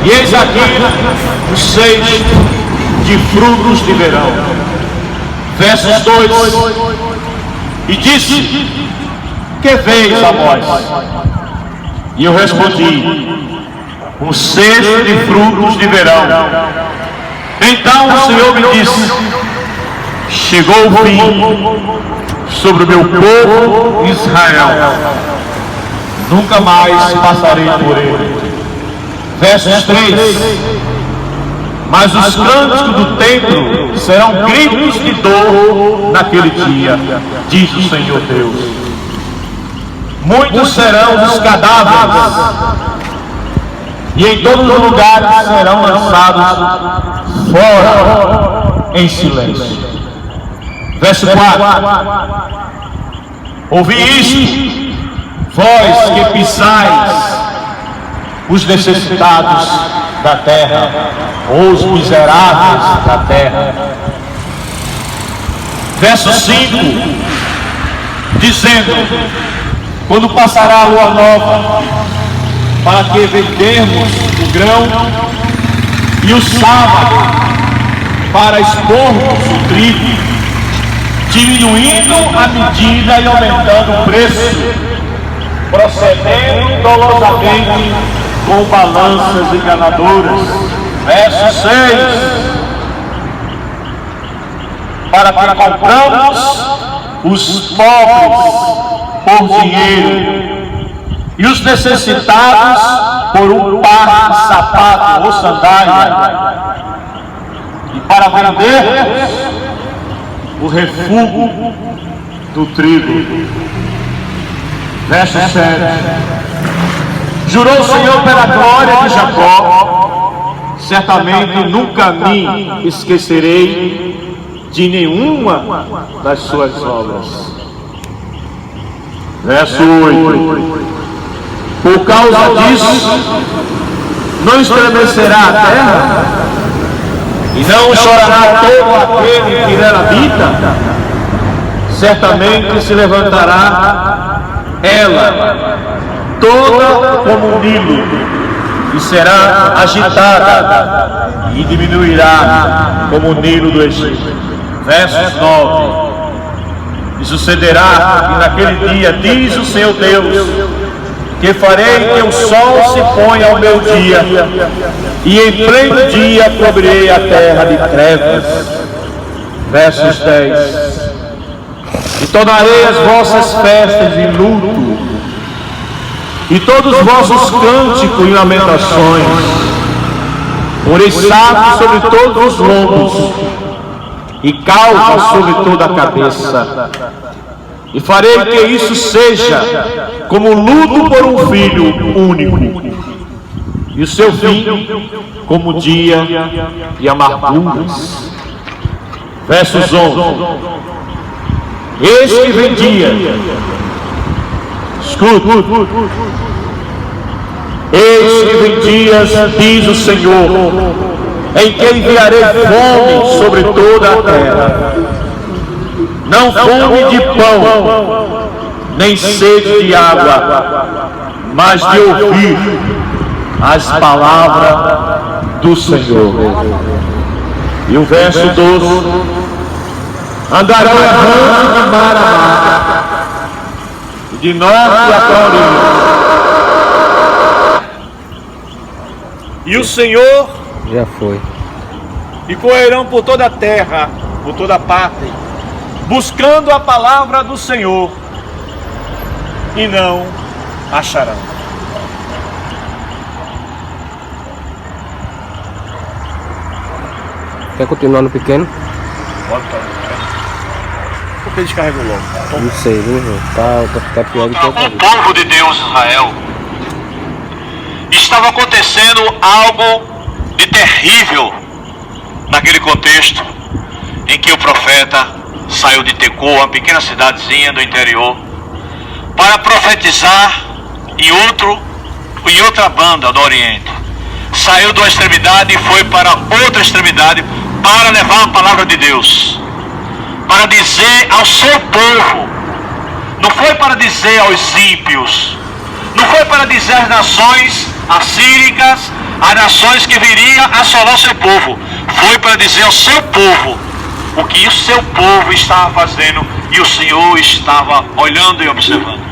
E eis aqui os 6 de frutos de verão. Versos 2. E disse: que vês, Amós? E eu respondi: o 6 de frutos de verão. Então o Senhor me disse: chegou o fim sobre o meu povo Israel, nunca mais passarei por ele. Versos 3. Mas os cânticos do templo serão gritos de dor naquele dia, diz o Senhor Deus. Muitos serão os cadáveres, e em todos os lugares serão lançados fora em silêncio. Verso 4. Ouvi isto, vós que pisais os necessitados da terra, ou os miseráveis da terra. Verso 5, dizendo: quando passará a lua nova, para que vendermos o grão, e o sábado, para expormos o trigo, diminuindo a medida e aumentando o preço, procedendo dolosamente com balanças enganadoras. Verso 6. Para que compramos os pobres por dinheiro e os necessitados por um par de sapato ou sandália, e para vender o refúgio do trigo. Verso 7. Jurou o Senhor pela glória de Jacó: certamente nunca me esquecerei de nenhuma das suas obras. Verso 8. Por causa disso, não estremecerá a terra, e não chorará todo aquele que nela habita. Certamente se levantará ela, toda como um Nilo, e será agitada, e diminuirá como o Nilo do Egito. Versos 9. E sucederá que naquele dia, diz o Senhor Deus, que farei que o sol se ponha ao meu dia, e em pleno dia cobrirei a terra de trevas. Versos 10. E tornarei as vossas festas em luto, e todos os vossos cânticos em lamentações. Porei saco sobre todos os lombos, e calva sobre toda a cabeça. E farei que isso seja como luto por um filho único, e o seu fim como dia de amarguras. Versos 11. Eis que vem dia, escuta, eis que vem dias, diz o Senhor, em que enviarei fome sobre toda a terra, não fome de pão, nem sede de água, mas de ouvir as palavras do Senhor. E o verso 12: andarão errando de mar a mar, de norte a oriente, e o Senhor já foi. E correrão por toda a terra, por toda parte, buscando a palavra do Senhor, e não acharão. Quer continuar no pequeno? Por que descarregou logo? Não sei, viu? Tá pior do que outra vez. O povo de Deus, Israel, estava acontecendo algo de terrível naquele contexto em que o profeta saiu de Tecoa, uma pequena cidadezinha do interior, para profetizar em outra banda do Oriente. Saiu de uma extremidade e foi para outra extremidade para levar a palavra de Deus, para dizer ao seu povo. Não foi para dizer aos ímpios, Não foi para dizer às nações assíricas, às nações que viriam assolar o seu povo. Foi para dizer ao seu povo o que o seu povo estava fazendo e o Senhor estava olhando e observando.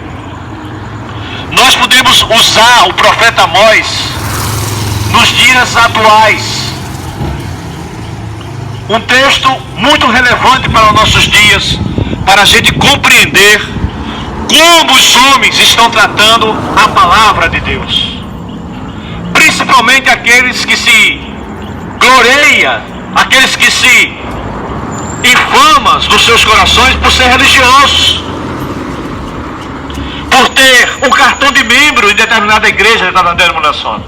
Nós podemos usar o profeta Amós nos dias atuais. Um texto muito relevante para os nossos dias, para a gente compreender como os homens estão tratando a palavra de Deus. Principalmente aqueles que se gloriam, aqueles que se infamam nos seus corações por ser religiosos, por ter um cartão de membro em determinada igreja, determinada denominação.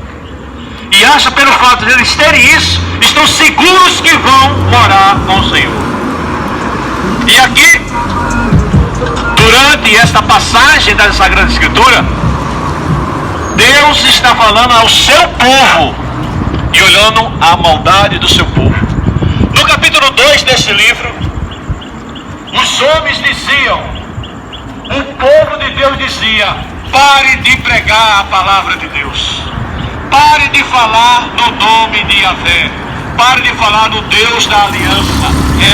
E acha pelo fato de eles terem isso, estão seguros que vão morar com o Senhor. E aqui, durante esta passagem da Sagrada Escritura, Deus está falando ao seu povo e olhando a maldade do seu povo. No capítulo 2 desse livro, os homens diziam, o povo de Deus dizia: pare de pregar a palavra de Deus, pare de falar no nome de Yahvé, pare de falar no Deus da aliança.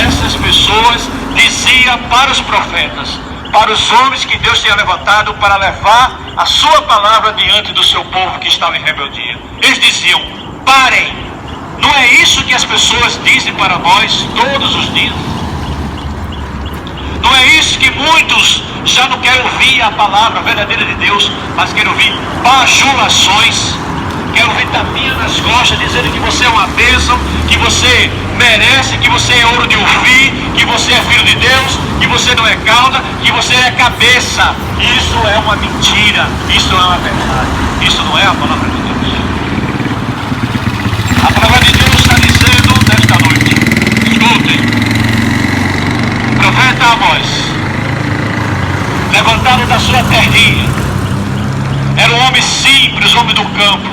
Essas pessoas diziam para os profetas, para os homens que Deus tinha levantado para levar a sua palavra diante do seu povo que estava em rebeldia. Eles diziam: parem. Não é isso que as pessoas dizem para nós todos os dias? Não é isso que muitos já não querem ouvir a palavra verdadeira de Deus, mas querem ouvir bajulações, querem ouvir tapinha nas costas, dizendo que você é uma bênção, que você merece, que você é ouro de Ofir, que você é filho de Deus, que você não é cauda, que você é cabeça. Isso é uma mentira, isso não é uma verdade, isso não é a palavra de Deus. A palavra de Deus está dizendo nesta noite, escutem, o profeta Amós, levantado da sua terrinha, era um homem simples, homem do campo,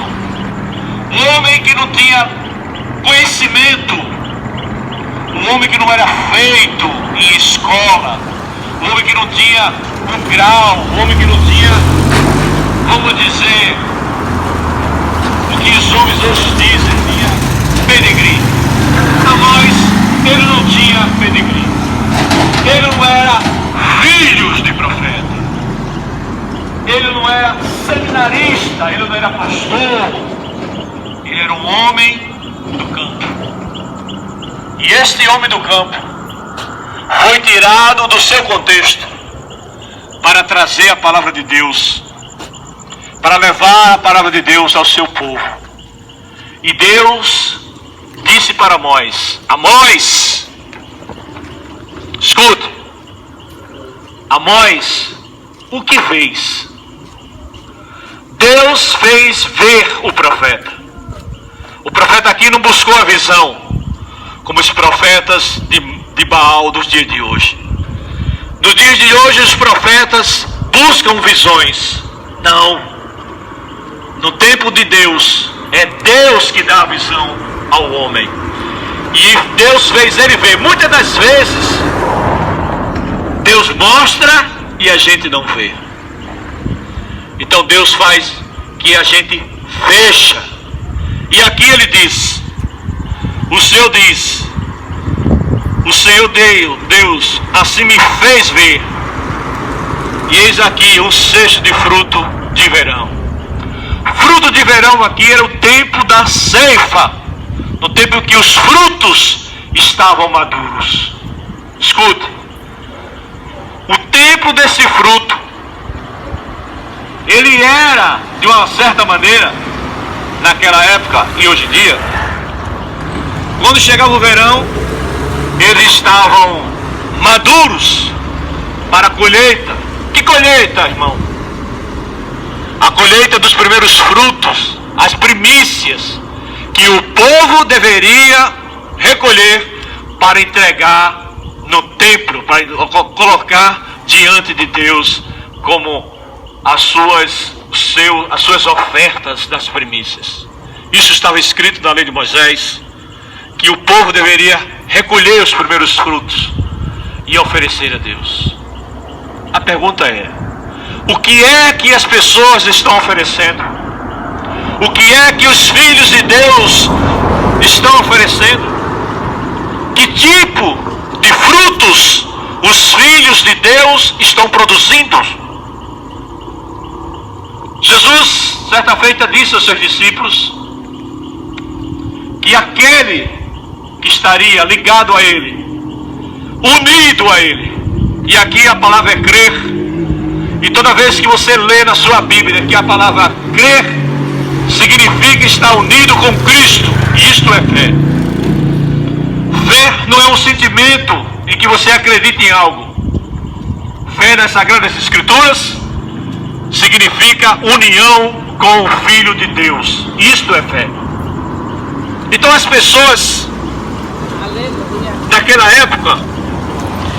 um homem que não tinha conhecimento, um homem que não era feito em escola, um homem que não tinha um grau, um homem que não tinha, vamos dizer, o que os homens hoje dizem, tinha pedigree. Amós, ele não tinha pedigree, ele não era filhos de profeta, ele não era seminarista, ele não era pastor, ele era um homem do campo. E este homem do campo foi tirado do seu contexto para trazer a palavra de Deus, para levar a palavra de Deus ao seu povo. E Deus disse para Amós: Amós, escute, Amós, o que vês? Deus fez ver o profeta. O profeta aqui não buscou a visão, como os profetas de Baal dos dias de hoje. Nos dias de hoje os profetas buscam visões. Não. No tempo de Deus, é Deus que dá a visão ao homem. E Deus fez ele ver. Muitas das vezes, Deus mostra e a gente não vê. Então Deus faz que a gente veja. E aqui ele diz, o Senhor diz, o Senhor Deus assim me fez ver. E eis aqui um cesto de fruto de verão. Fruto de verão aqui era o tempo da ceifa, no tempo em que os frutos estavam maduros. Escute, o tempo desse fruto, ele era, de uma certa maneira, naquela época e hoje em dia, quando chegava o verão, eles estavam maduros para a colheita. Que colheita, irmão? A colheita dos primeiros frutos, as primícias, que o povo deveria recolher para entregar no templo, para colocar diante de Deus como as suas ofertas das primícias. Isso estava escrito na lei de Moisés, que o povo deveria recolher os primeiros frutos e oferecer a Deus. A pergunta é: O que é que as pessoas estão oferecendo? O que é que os filhos de Deus estão oferecendo? Que tipo de frutos os filhos de Deus estão produzindo? Jesus, certa feita, disse aos seus discípulos que aquele que estaria ligado a Ele, unido a Ele, e aqui a palavra é crer, e toda vez que você lê na sua Bíblia que a palavra crer significa estar unido com Cristo, e isto é fé. Fé não é um sentimento em que você acredita em algo. Fé nas Sagradas Escrituras significa união com o Filho de Deus. Isto é fé. Então as pessoas daquela época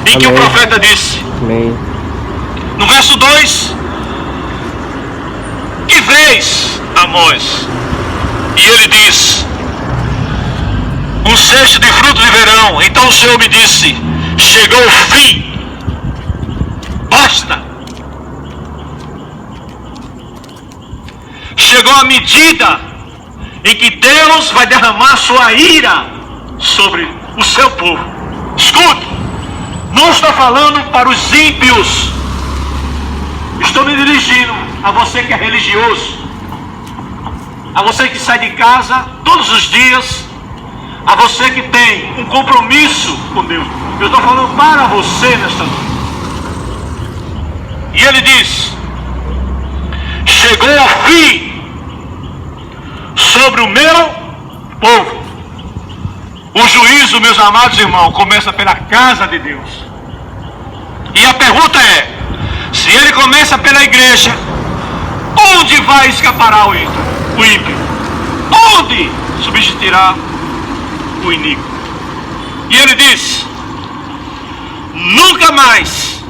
em que o profeta disse, Amém. no verso 2, que vês, Amós? E ele diz, um cesto de frutos de verão. Então o Senhor me disse, chegou o fim, basta. Chegou a medida em que Deus vai derramar sua ira sobre o seu povo. Escute, não estou falando para os ímpios, estou me dirigindo a você que é religioso, a você que sai de casa todos os dias, a você que tem um compromisso com Deus. Eu estou falando para você nesta noite. E ele diz, chegou ao fim sobre o meu povo. O juízo, meus amados irmãos, começa pela casa de Deus. E a pergunta é, se ele começa pela igreja, onde vai escapará o ímpio? Onde subsistirá o iníquo? E ele diz, nunca mais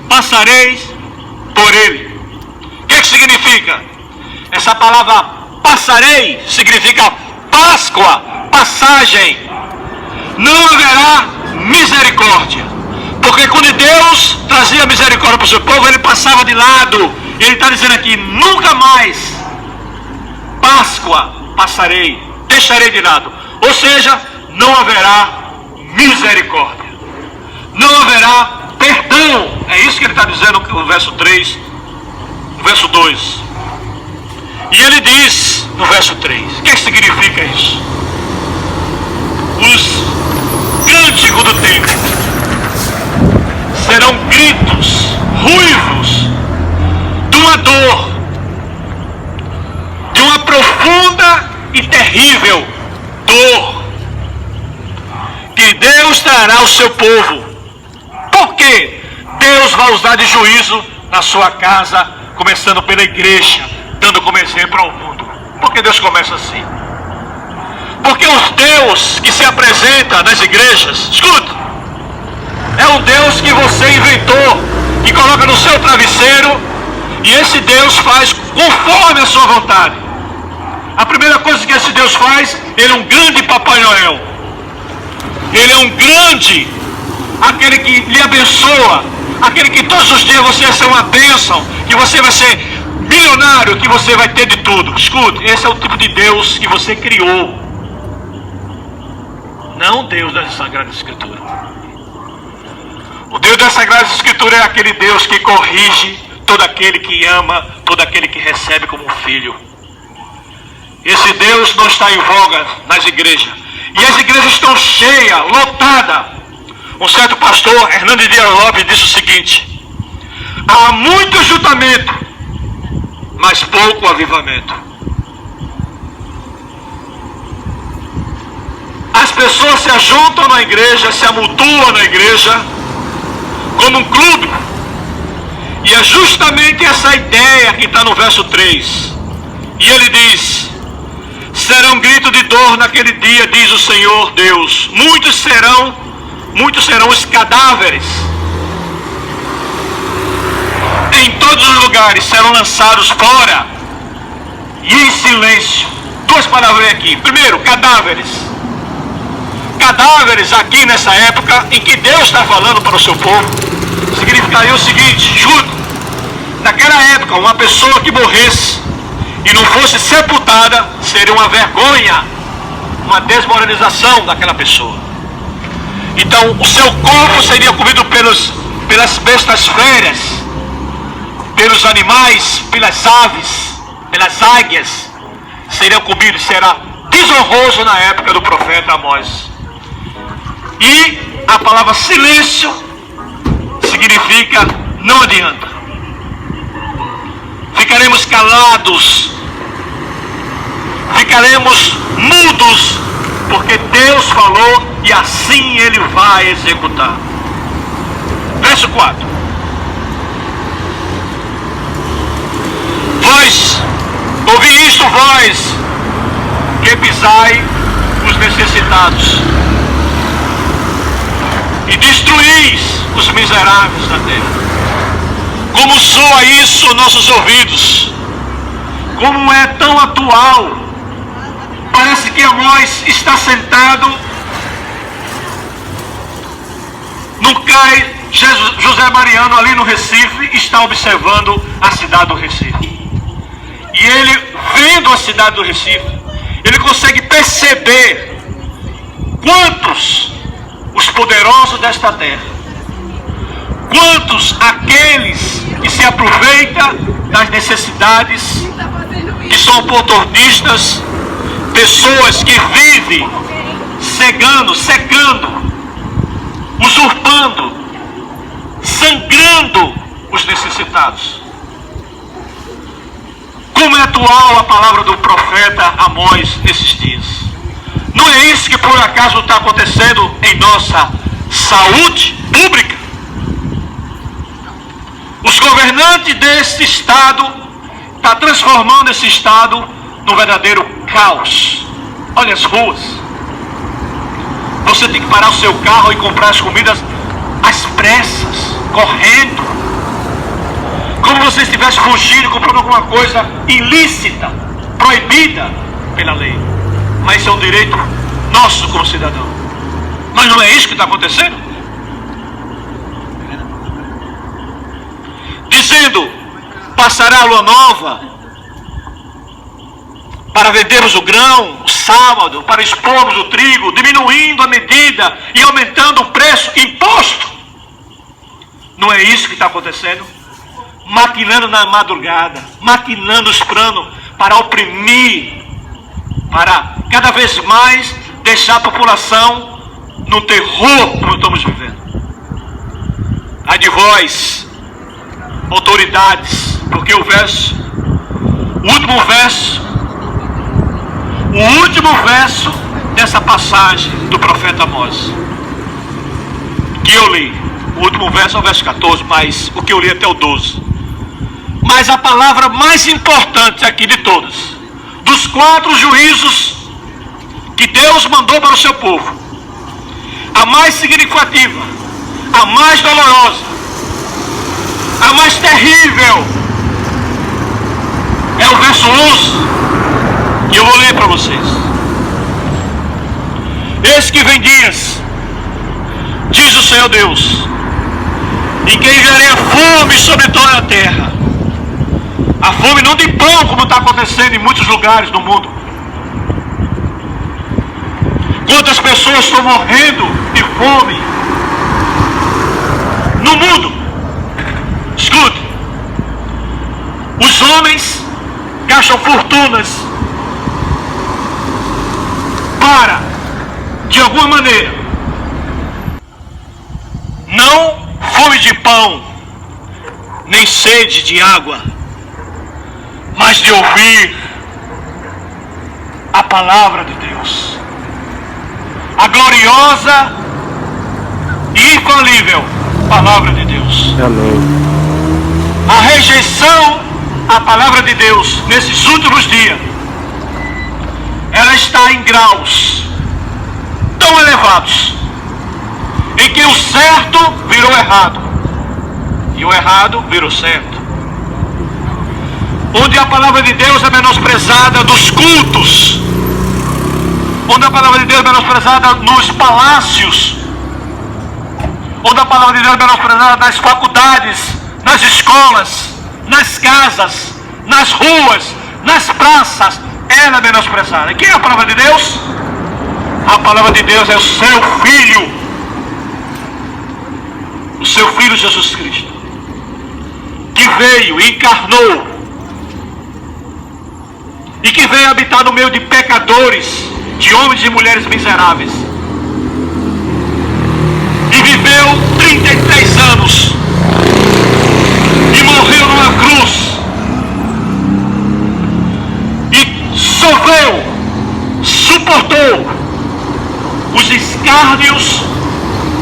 passareis por ele. O que significa? Essa palavra passarei significa Páscoa, passagem. Não haverá misericórdia, porque quando Deus trazia misericórdia para o seu povo, ele passava de lado. Ele está dizendo aqui, nunca mais Páscoa passarei, deixarei de lado. Ou seja, não haverá misericórdia, não haverá perdão. É isso que ele está dizendo no verso 3, no verso 2. E ele diz no verso 3, o que significa isso? Os cânticos do templo serão gritos ruivos de uma dor, de uma profunda e terrível dor que Deus trará ao seu povo. Por quê? Deus vai usar de juízo na sua casa, começando pela igreja, dando como exemplo ao mundo. Por que Deus começa assim? Porque o Deus que se apresenta nas igrejas, escuta, é um Deus que você inventou, que coloca no seu travesseiro, e esse Deus faz conforme a sua vontade. A primeira coisa que esse Deus faz, ele é um grande Papai Noel. Ele é um grande, aquele que lhe abençoa, aquele que todos os dias você vai ser uma bênção, que você vai ser milionário, que você vai ter de tudo. Escute, esse é o tipo de Deus que você criou, não o Deus das Sagradas Escrituras. O Deus das Sagradas Escrituras é aquele Deus que corrige todo aquele que ama, todo aquele que recebe como um filho. Esse Deus não está em voga nas igrejas, e as igrejas estão cheias, lotadas. Um certo pastor, Hernando Dias Lopes, disse o seguinte: há muito ajuntamento, mas pouco avivamento. As pessoas se ajuntam na igreja, se amultuam na igreja, como um clube. E é justamente essa ideia que está no verso 3. E ele diz: será um grito de dor naquele dia, diz o Senhor Deus. Muitos serão os cadáveres. Em todos os lugares serão lançados fora e em silêncio. Duas palavras aqui. Primeiro, cadáveres. Cadáveres aqui nessa época em que Deus está falando para o seu povo, significaria o seguinte: escuta, naquela época, uma pessoa que morresse e não fosse sepultada seria uma vergonha, uma desmoralização daquela pessoa. Então o seu corpo seria comido pelas bestas férias, pelos animais, pelas aves, pelas águias, seriam comidos. Será desonroso na época do profeta Amós. E a palavra silêncio significa não adianta. Ficaremos calados, ficaremos mudos, porque Deus falou e assim Ele vai executar. Verso 4. Vós, ouvi isto vós, que pisai os necessitados, e destruís os miseráveis da terra. Como soa isso nossos ouvidos, como é tão atual. Parece que Amós está sentado no CAI José Mariano, ali no Recife, está observando a cidade do Recife. E ele, vendo a cidade do Recife, ele consegue perceber quantos os poderosos desta terra, quantos aqueles que se aproveitam das necessidades, que são oportunistas, pessoas que vivem cegando, usurpando, sangrando os necessitados. Como é atual a palavra do profeta Amós nesses dias. Não é isso que por acaso está acontecendo em nossa saúde pública? Os governantes desse estado estão transformando esse estado num verdadeiro caos. Olha as ruas. Você tem que parar o seu carro e comprar as comidas às pressas, correndo, como você estivesse fugindo, comprando alguma coisa ilícita, proibida pela lei. Mas isso é um direito nosso como cidadão. Mas não é isso que está acontecendo? Dizendo, passará a lua nova para vendermos o grão, o sábado, para expormos o trigo, diminuindo a medida e aumentando o preço, imposto. Não é isso que está acontecendo? Maquinando na madrugada, maquinando os planos para oprimir, para cada vez mais deixar a população no terror como estamos vivendo. Ai de vós, autoridades, porque o último verso dessa passagem do profeta Amós, que eu li, o último verso é o verso 14, mas o que eu li até o 12. Mas a palavra mais importante aqui de todas, dos 4 juízos que Deus mandou para o seu povo, a mais significativa, a mais dolorosa, a mais terrível, é o verso 11, e eu vou ler para vocês. Eis que vem dias, diz o Senhor Deus, em que enviarei a fome sobre toda a terra. A fome não de pão, como está acontecendo em muitos lugares do mundo. Quantas pessoas estão morrendo de fome no mundo? Escute, os homens gastam fortunas para, de alguma maneira, não fome de pão, nem sede de água, mas de ouvir a palavra de Deus, a gloriosa e infalível palavra de Deus. Amém. A rejeição à palavra de Deus nesses últimos dias, ela está em graus tão elevados, em que o certo virou errado e o errado virou certo, onde a palavra de Deus é menosprezada nos cultos, onde a palavra de Deus é menosprezada nos palácios, onde a palavra de Deus é menosprezada nas faculdades, nas escolas, nas casas, nas ruas, nas praças, ela é menosprezada. Quem é a palavra de Deus? A palavra de Deus é o seu Filho. O seu Filho Jesus Cristo, que veio e encarnou, e que veio habitar no meio de pecadores, de homens e mulheres miseráveis, e viveu 33 anos, e morreu numa cruz, e sofreu, suportou os escárnios,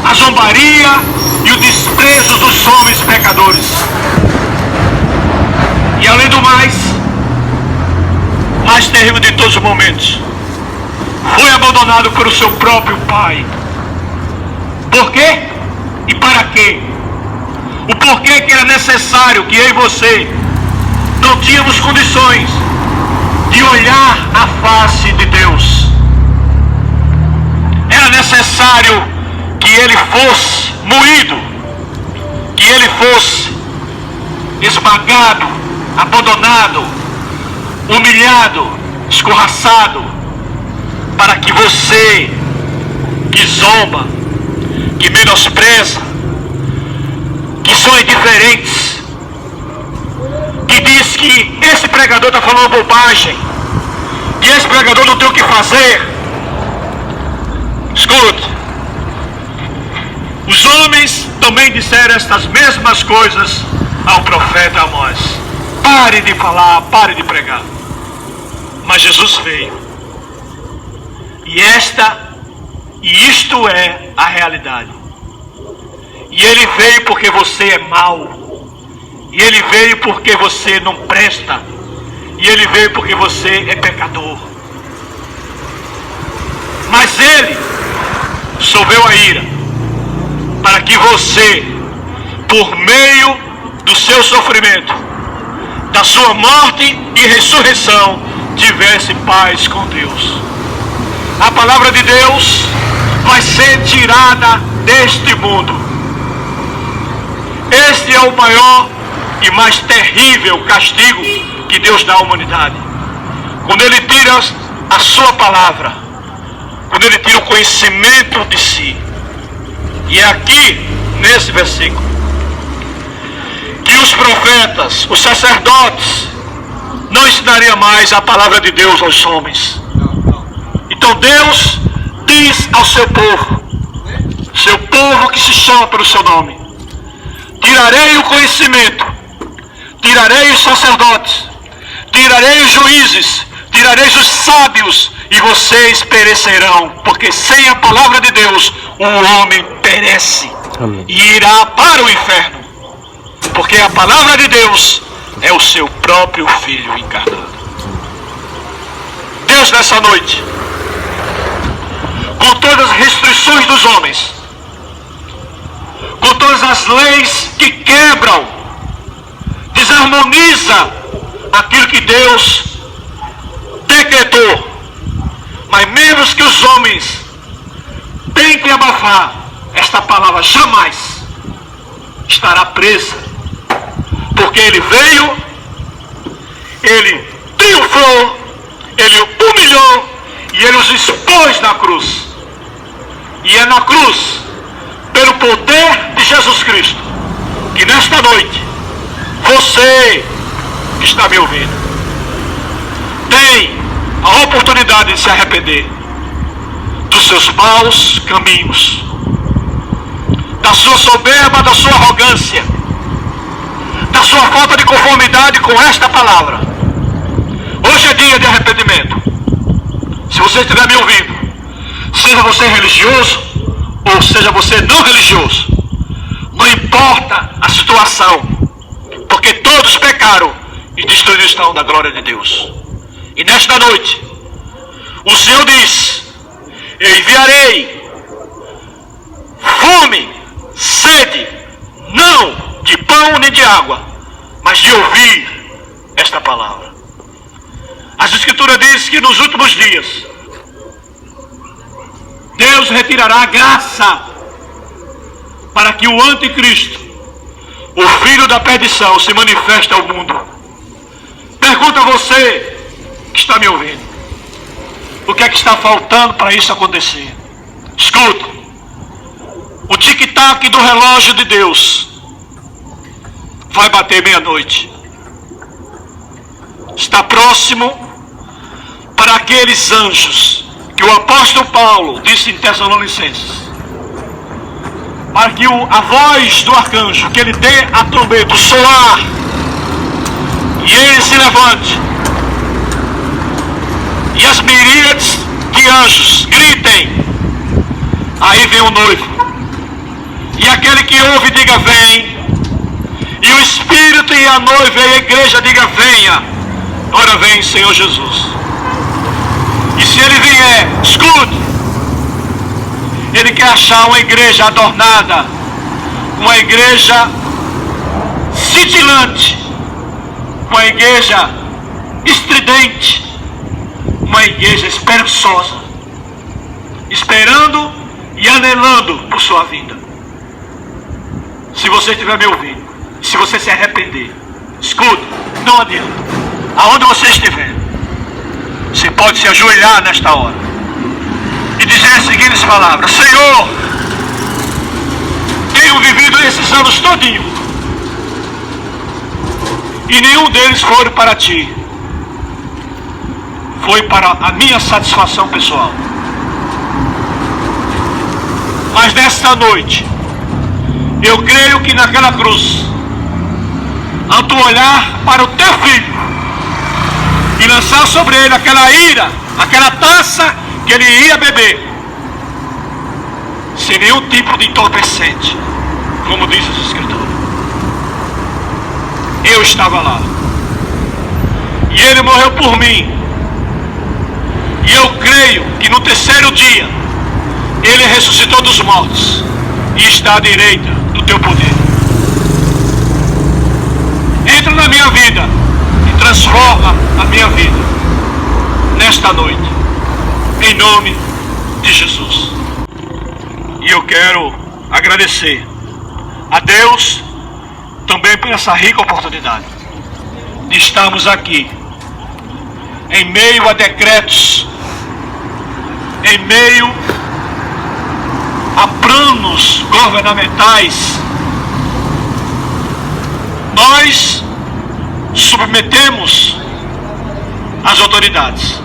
a zombaria e o desprezo dos homens pecadores. E além do mais terrível de todos os momentos, foi abandonado pelo seu próprio Pai. Por quê? E para quê? O porquê que era necessário que eu e você não tínhamos condições de olhar a face de Deus. Era necessário que ele fosse moído, que ele fosse esmagado, abandonado, humilhado, escorraçado, para que você, que zomba, que menospreza, que são indiferentes, que diz que esse pregador está falando bobagem, que esse pregador não tem o que fazer. Escute, os homens também disseram estas mesmas coisas ao profeta Amós. Pare de falar, pare de pregar. Mas Jesus veio. E isto é a realidade. E ele veio porque você é mau. E ele veio porque você não presta. E ele veio porque você é pecador. Mas ele solveu a ira para que você, por meio do seu sofrimento, da sua morte e ressurreição, tivesse paz com Deus. A palavra de Deus vai ser tirada deste mundo. Este é o maior e mais terrível castigo que Deus dá à humanidade. Quando ele tira a sua palavra, quando ele tira o conhecimento de si. E é aqui, nesse versículo, que os profetas, os sacerdotes, não ensinariam mais a palavra de Deus aos homens. Então Deus diz ao seu povo que se chama pelo seu nome: tirarei o conhecimento, tirarei os sacerdotes, tirarei os juízes, tirarei os sábios, e vocês perecerão, porque sem a palavra de Deus o homem perece. Amém. E irá para o inferno, porque a palavra de Deus é o seu próprio Filho encarnado. Deus, nessa noite, com todas as restrições dos homens, com todas as leis que quebram, desarmoniza aquilo que Deus decretou, mas menos que os homens têm que abafar, esta palavra jamais estará presa, porque ele veio, ele triunfou, ele humilhou e ele os expôs na cruz. E é na cruz, pelo poder de Jesus Cristo, que nesta noite, você que está me ouvindo, tem a oportunidade de se arrepender dos seus maus caminhos, da sua soberba, da sua arrogância, da sua falta de conformidade com esta palavra. Hoje é dia de arrependimento. Se você estiver me ouvindo, seja você religioso ou seja você não religioso, não importa a situação, porque todos pecaram e destruídos estão da glória de Deus. E nesta noite, o Senhor diz: eu enviarei fome, sede, não de pão nem de água, mas de ouvir esta palavra. As Escrituras dizem que nos últimos dias Deus retirará a graça para que o anticristo o filho da perdição se manifesta ao mundo. Pergunta a você que está me ouvindo: o que é que está faltando para isso acontecer? Escuta, o tic-tac do relógio de Deus vai bater meia-noite. Está próximo para aqueles anjos que o apóstolo Paulo disse em Tessalonicenses, para que a voz do arcanjo, que ele dê a trombeta, o soar, e ele se levante, e as miríades de anjos gritem, aí vem o noivo, e aquele que ouve diga vem, e o Espírito e a noiva e a igreja diga venha. Ora vem, Senhor Jesus. E se ele vier, escute, ele quer achar uma igreja adornada, uma igreja cintilante, uma igreja estridente, uma igreja esperançosa, esperando e anelando por sua vida. Se você estiver me ouvindo, se você se arrepender, escuta, não adianta. Aonde você estiver, você pode se ajoelhar nesta hora e dizer as seguintes palavras: Senhor, tenho vivido esses anos todinho e nenhum deles foi para ti, foi para a minha satisfação pessoal. Mas nesta noite, eu creio que naquela cruz, ao tu olhar para o teu filho e lançar sobre ele aquela ira, aquela taça que ele ia beber, sem nenhum tipo de entorpecente, como diz os escritores, eu estava lá, e ele morreu por mim, e eu creio que no terceiro dia ele ressuscitou dos mortos e está à direita do teu poder. Entra na minha vida e transforma a minha vida nesta noite, em nome de Jesus. E eu quero agradecer a Deus também por essa rica oportunidade de estarmos aqui em meio a decretos, em meio a planos governamentais. Nós submetemos as autoridades,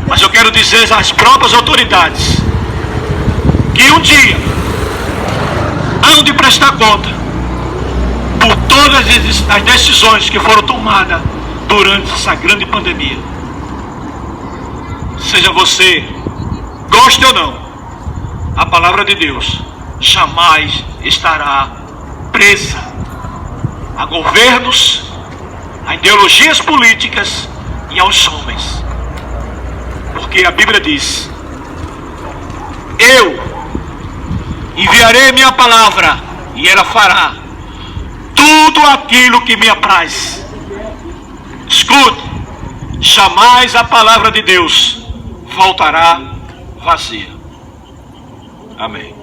mas eu quero dizer às próprias autoridades que um dia hão de prestar conta por todas as decisões que foram tomadas durante essa grande pandemia. Seja você, goste ou não, a palavra de Deus jamais estará presa a governos, a ideologias políticas e aos homens. Porque a Bíblia diz: eu enviarei minha palavra e ela fará tudo aquilo que me apraz. Escute, jamais a palavra de Deus voltará vazia. Amém.